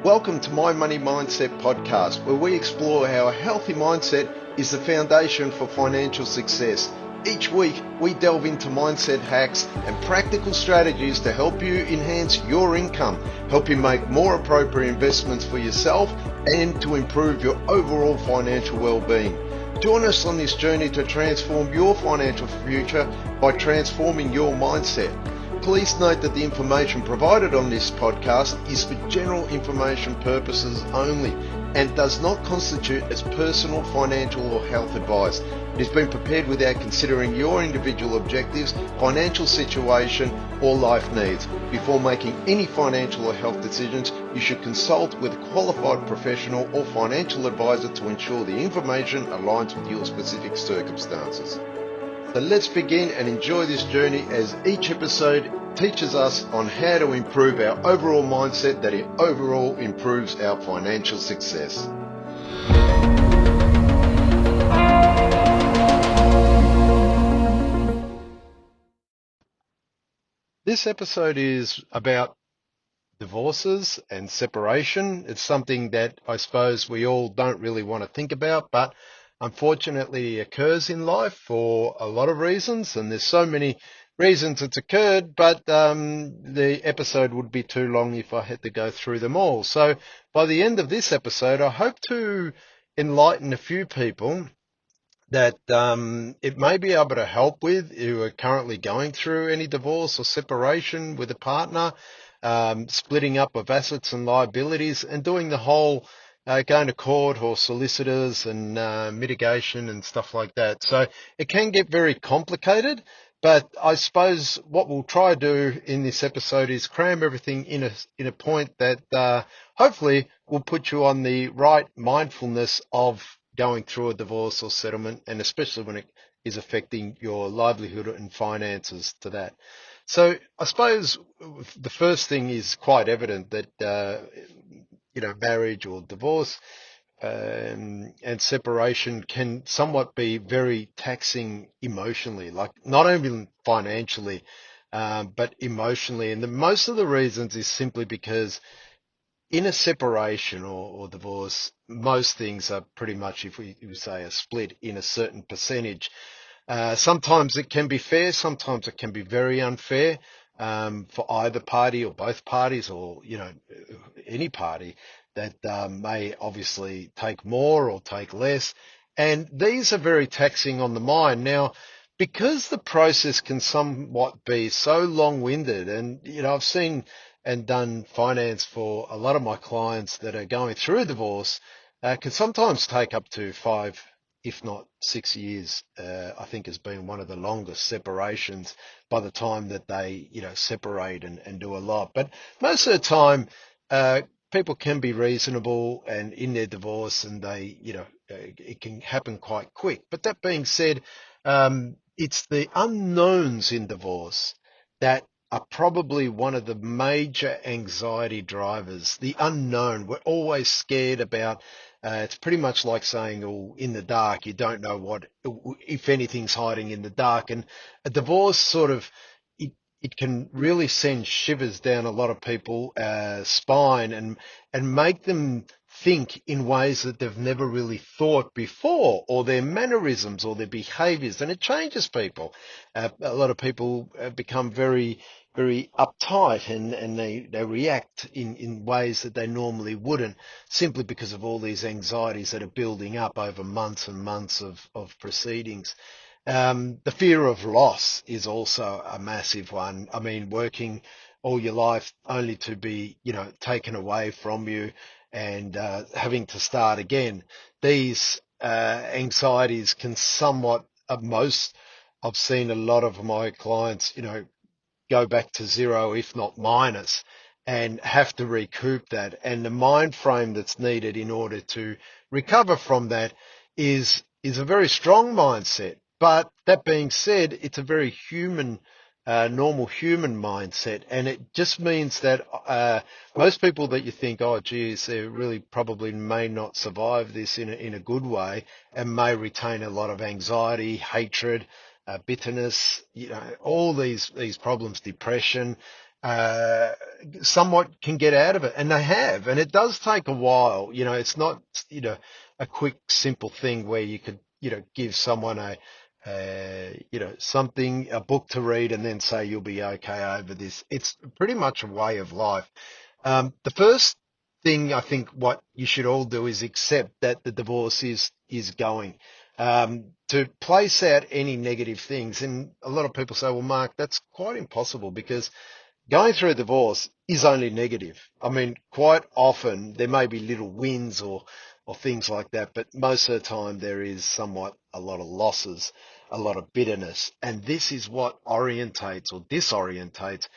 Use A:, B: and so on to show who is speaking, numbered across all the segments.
A: Welcome to My Money Mindset podcast, where we explore how a healthy mindset is the foundation for financial success. Each week, we delve into mindset hacks and practical strategies to help you enhance your income, help you make more appropriate investments for yourself, and to improve your overall financial well-being. Join us on this journey to transform your financial future by transforming your mindset. Please note that the information provided on this podcast is for general information purposes only and does not constitute as personal, financial or health advice. It has been prepared without considering your individual objectives, financial situation or life needs. Before making any financial or health decisions, you should consult with a qualified professional or financial advisor to ensure the information aligns with your specific circumstances. So let's begin and enjoy this journey as each episode teaches us on how to improve our overall mindset that it overall improves our financial success. This episode is about divorces and separation. It's something that I suppose we all don't really want to think about, but unfortunately occurs in life for a lot of reasons, and there's so many reasons it's occurred, but the episode would be too long if I had to go through them all. So by the end of this episode, I hope to enlighten a few people that it may be able to help with who are currently going through any divorce or separation with a partner, splitting up of assets and liabilities, and doing the whole going to court or solicitors and mitigation and stuff like that. So it can get very complicated, but I suppose what we'll try to do in this episode is cram everything in a point that hopefully will put you on the right mindfulness of going through a divorce or settlement, and especially when it is affecting your livelihood and finances to that. So I suppose the first thing is quite evident that marriage or divorce and separation can somewhat be very taxing emotionally, like not only financially, but emotionally. And most of the reasons is simply because in a separation or divorce, most things are pretty much, if we say, a split in a certain percentage. Sometimes it can be fair, sometimes it can be very unfair for either party or both parties, or any party that may obviously take more or take less. And these are very taxing on the mind. Now, because the process can somewhat be so long-winded, and I've seen and done finance for a lot of my clients that are going through a divorce, can sometimes take up to 5, if not 6 years. I think has been one of the longest separations by the time that they, separate and do a lot. But most of the time, people can be reasonable and in their divorce, and they, it can happen quite quick. But that being said, it's the unknowns in divorce that are probably one of the major anxiety drivers. The unknown. We're always scared about. It's pretty much like saying, "Oh, in the dark, you don't know what, if anything's hiding in the dark." And a divorce sort of it can really send shivers down a lot of people's spine and make them think in ways that they've never really thought before, or their mannerisms or their behaviors, and it changes people. A lot of people become very, very uptight, and they react in ways that they normally wouldn't, simply because of all these anxieties that are building up over months and months of proceedings. The fear of loss is also a massive one. I mean, working all your life only to be, taken away from you and having to start again. These anxieties can somewhat, I've seen a lot of my clients, go back to zero, if not minus, and have to recoup that. And the mind frame that's needed in order to recover from that is a very strong mindset. But that being said, it's a very human, normal human mindset, and it just means that most people that you think, oh, geez, they really probably may not survive this in a good way, and may retain a lot of anxiety, hatred, bitterness, all these problems, depression, uh, somewhat can get out of it, and they have, and it does take a while. It's not, a quick, simple thing where you could, give someone something, a book to read, and then say you'll be okay over this. It's pretty much a way of life. The first thing I think what you should all do is accept that the divorce is going. To place out any negative things, and a lot of people say, well, Mark, that's quite impossible because going through a divorce is only negative. I mean, quite often there may be little wins or things like that, but most of the time there is somewhat a lot of losses, a lot of bitterness. And this is what orientates or disorientates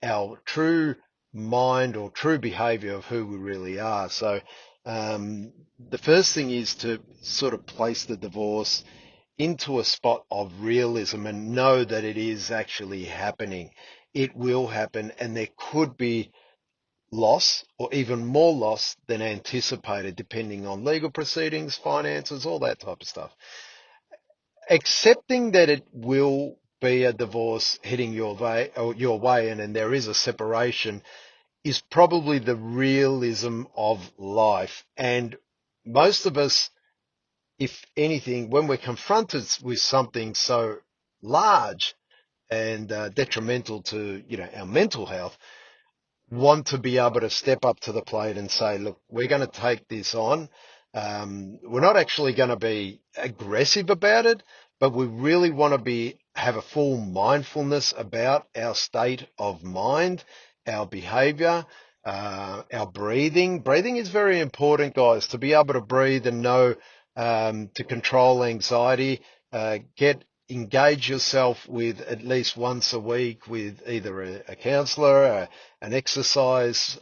A: our true mind or true behavior of who we really are. So, the first thing is to sort of place the divorce into a spot of realism and know that it is actually happening. It will happen, and there could be loss or even more loss than anticipated, depending on legal proceedings, finances, all that type of stuff. Accepting that it will be a divorce heading your way, and then there is a separation is probably the realism of life. And most of us, if anything, when we're confronted with something so large and detrimental to our mental health, want to be able to step up to the plate and say, look, we're going to take this on. We're not actually going to be aggressive about it, but we really want to have a full mindfulness about our state of mind, our behavior, our breathing. Breathing is very important, guys, to be able to breathe and know to control anxiety. Engage yourself with at least once a week with either a counselor, an exercise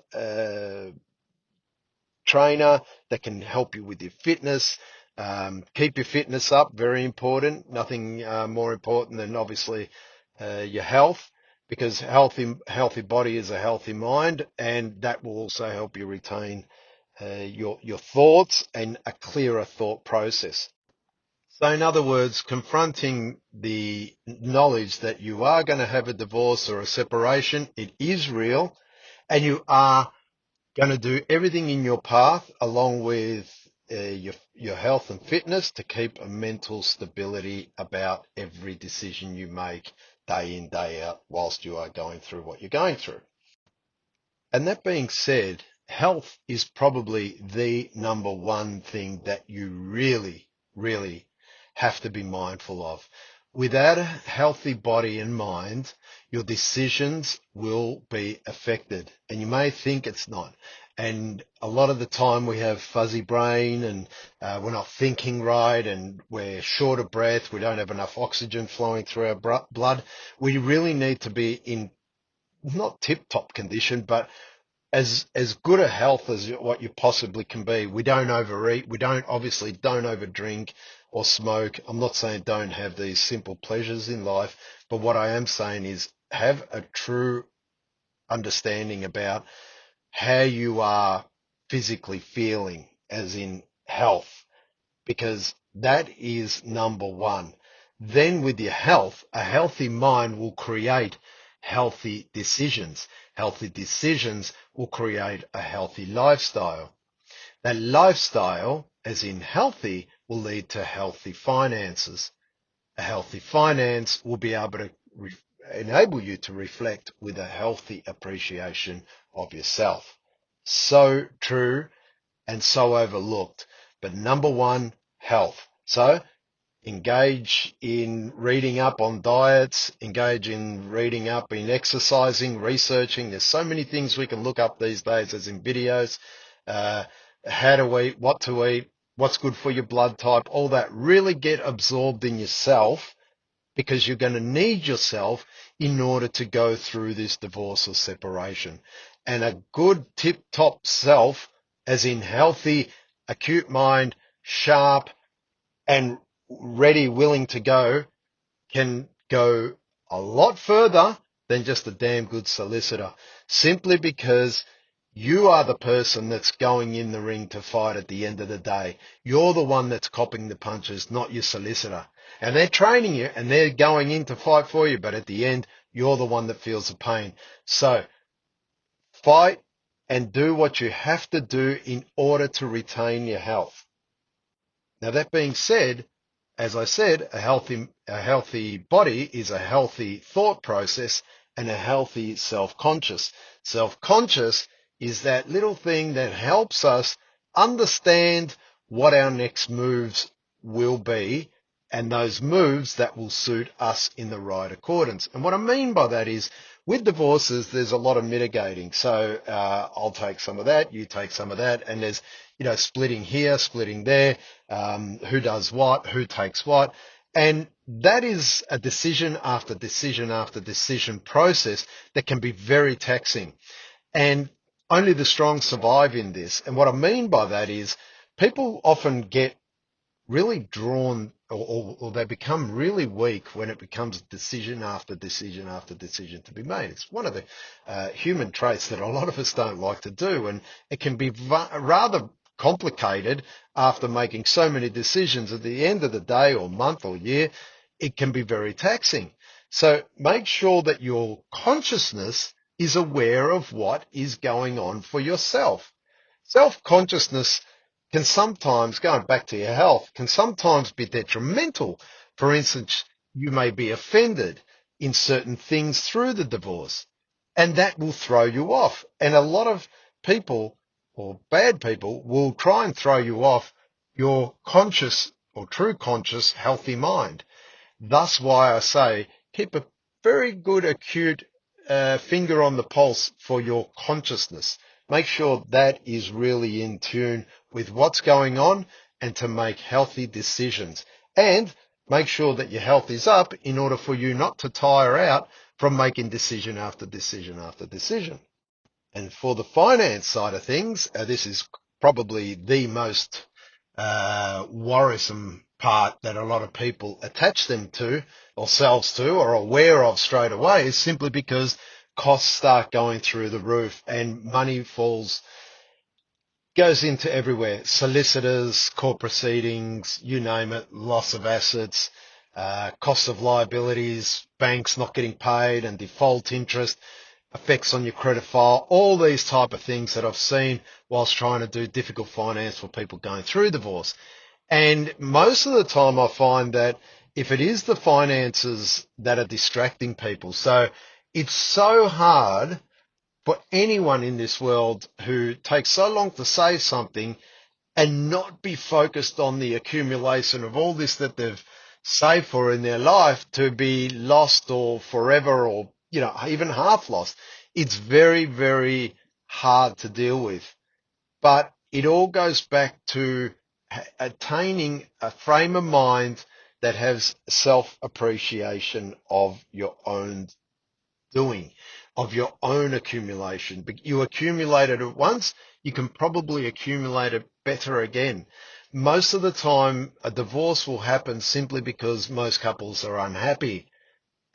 A: trainer that can help you with your fitness. Keep your fitness up, very important. Nothing more important than obviously your health, because healthy body is a healthy mind, and that will also help you retain your thoughts and a clearer thought process. So, in other words, confronting the knowledge that you are going to have a divorce or a separation, it is real, and you are going to do everything in your path along with your health and fitness to keep a mental stability about every decision you make day in, day out whilst you are going through what you're going through. And that being said, health is probably the number one thing that you really, really have to be mindful of. Without a healthy body and mind, your decisions will be affected. And you may think it's not. And a lot of the time we have fuzzy brain and we're not thinking right and we're short of breath. We don't have enough oxygen flowing through our blood. We really need to be in not tip-top condition, but as good a health as what you possibly can be. We don't overeat. We don't overdrink or smoke. I'm not saying don't have these simple pleasures in life, but what I am saying is have a true understanding about how you are physically feeling, as in health, because that is number one. Then with your health, a healthy mind will create healthy decisions. Healthy decisions will create a healthy lifestyle. That lifestyle, as in healthy, will lead to healthy finances. A healthy finance will be able to enable you to reflect with a healthy appreciation of yourself. So true and so overlooked. But number one, health. So engage in reading up on diets, engage in reading up in exercising, researching. There's so many things we can look up these days, as in videos, how to eat, what to eat, what's good for your blood type, all that. Really get absorbed in yourself, because you're going to need yourself in order to go through this divorce or separation. And a good tip-top self, as in healthy, acute mind, sharp, and ready, willing to go, can go a lot further than just a damn good solicitor, simply because you are the person that's going in the ring to fight at the end of the day. You're the one that's copping the punches, not your solicitor. And they're training you and they're going in to fight for you, but at the end, you're the one that feels the pain. So fight and do what you have to do in order to retain your health. Now, that being said, as I said, a healthy body is a healthy thought process and a healthy self-conscious. Self-conscious is that little thing that helps us understand what our next moves will be and those moves that will suit us in the right accordance. And what I mean by that is with divorces, there's a lot of mitigating. So I'll take some of that, you take some of that, and there's splitting here, splitting there, who does what, who takes what. And that is a decision after decision after decision process that can be very taxing. And only the strong survive in this. And what I mean by that is people often get really drawn or they become really weak when it becomes decision after decision after decision to be made. It's one of the human traits that a lot of us don't like to do, and it can be rather complicated after making so many decisions. At the end of the day or month or year, it can be very taxing. So make sure that your consciousness is aware of what is going on for yourself. Self-consciousness can sometimes, going back to your health, can sometimes be detrimental. For instance, you may be offended in certain things through the divorce, and that will throw you off. And a lot of people or bad people will try and throw you off your conscious or true conscious healthy mind. Thus why I say keep a very good acute finger on the pulse for your consciousness. Make sure that is really in tune with what's going on and to make healthy decisions. And make sure that your health is up in order for you not to tire out from making decision after decision after decision. And for the finance side of things, this is probably the most worrisome part that a lot of people attach themselves to or are aware of straight away, is simply because costs start going through the roof and money goes into everywhere. Solicitors, court proceedings, you name it, loss of assets, cost of liabilities, banks not getting paid and default interest, effects on your credit file, all these type of things that I've seen whilst trying to do difficult finance for people going through divorce. And most of the time I find that if it is the finances that are distracting people, so it's so hard for anyone in this world who takes so long to say something and not be focused on the accumulation of all this that they've saved for in their life to be lost or forever or, even half lost. It's very, very hard to deal with. But it all goes back to attaining a frame of mind that has self-appreciation of your own doing, of your own accumulation. But you accumulated it once, you can probably accumulate it better again. Most of the time, a divorce will happen simply because most couples are unhappy.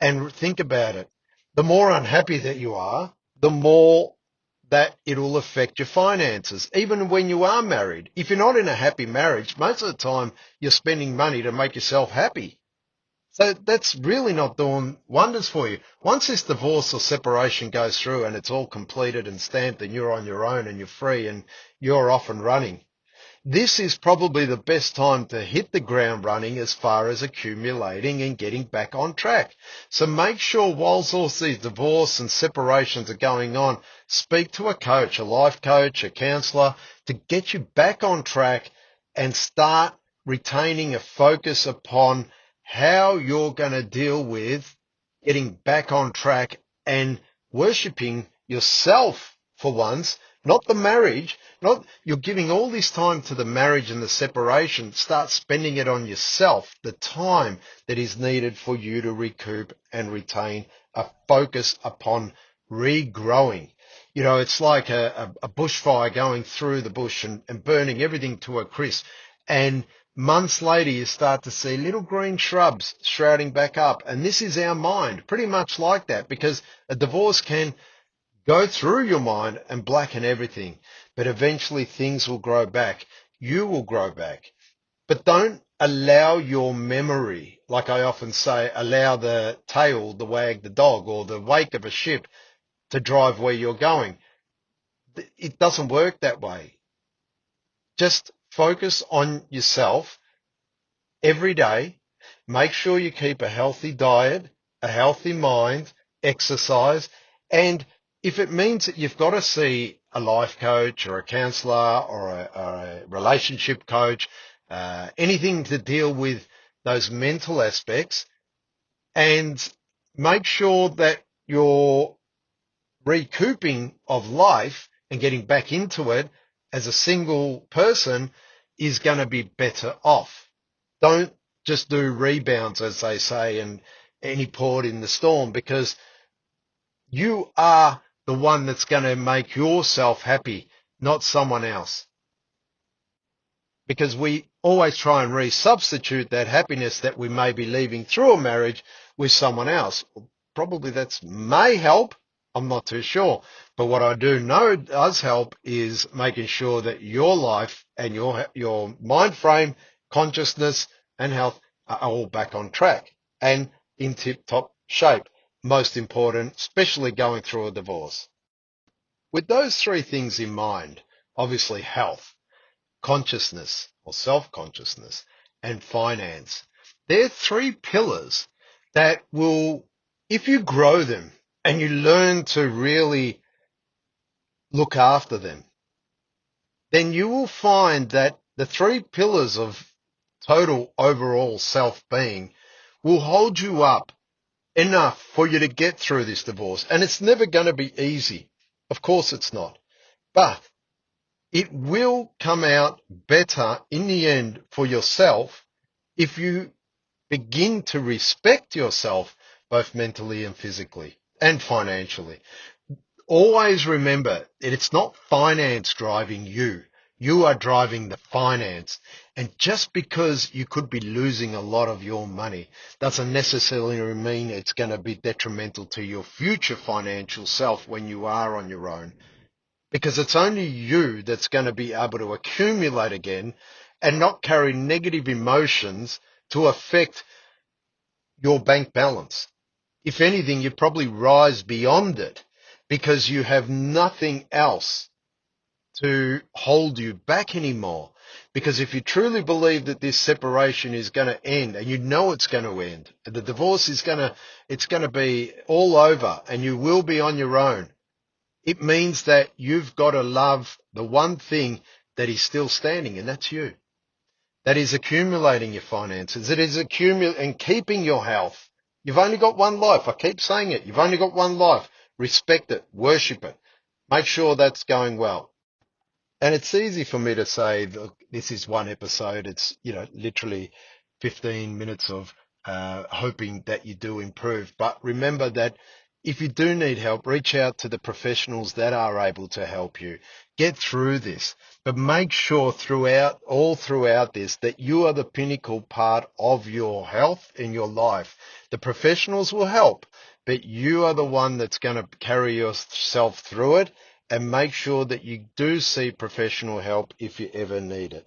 A: And think about it. The more unhappy that you are, the more that it will affect your finances. Even when you are married, if you're not in a happy marriage, most of the time you're spending money to make yourself happy. So that's really not doing wonders for you. Once this divorce or separation goes through and it's all completed and stamped and you're on your own and you're free and you're off and running, this is probably the best time to hit the ground running as far as accumulating and getting back on track. So make sure whilst all these divorce and separations are going on, speak to a coach, a life coach, a counselor to get you back on track and start retaining a focus upon how you're going to deal with getting back on track and worshipping yourself for once, not the marriage. Not you're giving all this time to the marriage and the separation. Start spending it on yourself, the time that is needed for you to recoup and retain a focus upon regrowing. It's like a bushfire going through the bush and burning everything to a crisp. And months later, you start to see little green shrubs shrouding back up. And this is our mind, pretty much like that, because a divorce can go through your mind and blacken everything. But eventually things will grow back. You will grow back. But don't allow your memory, like I often say, allow the tail to wag the dog or the wake of a ship to drive where you're going. It doesn't work that way. Just focus on yourself every day. Make sure you keep a healthy diet, a healthy mind, exercise, and if it means that you've got to see a life coach or a counselor or a relationship coach, anything to deal with those mental aspects, and make sure that you're recouping of life and getting back into it as a single person is going to be better off. Don't just do rebounds, as they say, and any port in the storm, because you are the one that's going to make yourself happy, not someone else. Because we always try and resubstitute that happiness that we may be leaving through a marriage with someone else. Probably that may help. I'm not too sure. But what I do know does help is making sure that your life and your mind frame, consciousness and health are all back on track and in tip-top shape. Most important, especially going through a divorce. With those three things in mind, obviously health, consciousness or self-consciousness, and finance. They're three pillars that will, if you grow them and you learn to really look after them, then you will find that the three pillars of total overall self-being will hold you up enough for you to get through this divorce. And it's never going to be easy. Of course it's not. But it will come out better in the end for yourself if you begin to respect yourself both mentally and physically and financially. Always remember that it's not finance driving you. You are driving the finance. And just because you could be losing a lot of your money doesn't necessarily mean it's going to be detrimental to your future financial self when you are on your own. Because it's only you that's going to be able to accumulate again and not carry negative emotions to affect your bank balance. If anything, you probably rise beyond it because you have nothing else to hold you back anymore. Because if you truly believe that this separation is going to end, and you know it's going to end, the divorce is it's going to be all over and you will be on your own, it means that you've got to love the one thing that is still standing, and that's you. That is accumulating your finances. It is and keeping your health. You've only got one life. I keep saying it. You've only got one life. Respect it. Worship it. Make sure that's going well. And it's easy for me to say, look, this is one episode. It's, literally 15 minutes of hoping that you do improve. But remember that if you do need help, reach out to the professionals that are able to help you get through this. But make sure all throughout this, that you are the pinnacle part of your health in your life. The professionals will help, but you are the one that's going to carry yourself through it, and make sure that you do see professional help if you ever need it.